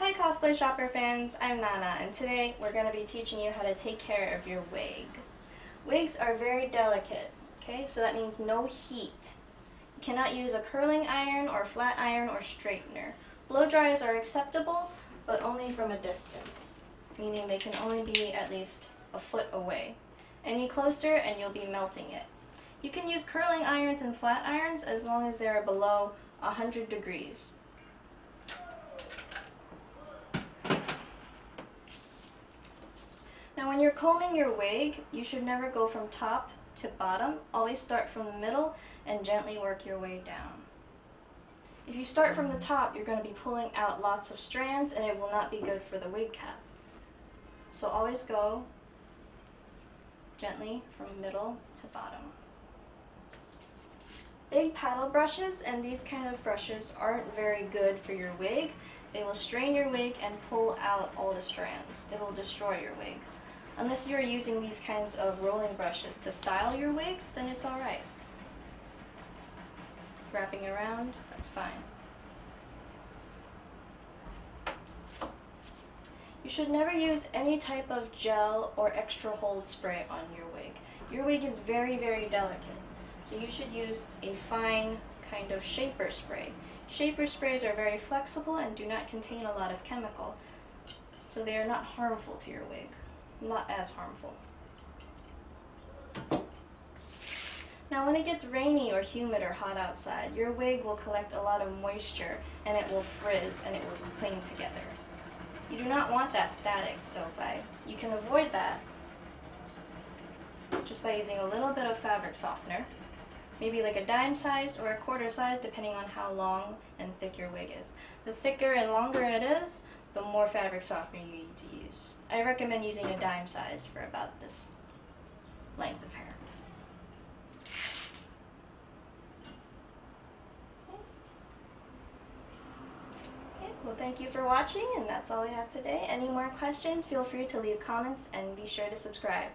Hi cosplay shopper fans, I'm Nana, and today we're going to be teaching you how to take care of your wig. Wigs are very delicate, okay, so that means no heat. You cannot use a curling iron or flat iron or straightener. Blow dries are acceptable, but only from a distance, meaning they can only be at least a foot away. Any closer and you'll be melting it. You can use curling irons and flat irons as long as they're below 100 degrees. Now when you're combing your wig, you should never go from top to bottom. Always start from the middle and gently work your way down. If you start from the top, you're going to be pulling out lots of strands and it will not be good for the wig cap. So always go gently from middle to bottom. Big paddle brushes and these kind of brushes aren't very good for your wig. They will strain your wig and pull out all the strands. It will destroy your wig. Unless you're using these kinds of rolling brushes to style your wig, then it's alright. Wrapping around, that's fine. You should never use any type of gel or extra hold spray on your wig. Your wig is very, very delicate, so you should use a fine kind of shaper spray. Shaper sprays are very flexible and do not contain a lot of chemical, so they are not harmful to your wig. Not as harmful. Now when it gets rainy or humid or hot outside, your wig will collect a lot of moisture and it will frizz and it will cling together. You do not want that static, so you can avoid that just by using a little bit of fabric softener, maybe like a dime size or a quarter size depending on how long and thick your wig is. The thicker and longer it is, the more fabric softener you need to use. I recommend using a dime size for about this length of hair. Okay, well thank you for watching, and that's all we have today. Any more questions, feel free to leave comments and be sure to subscribe.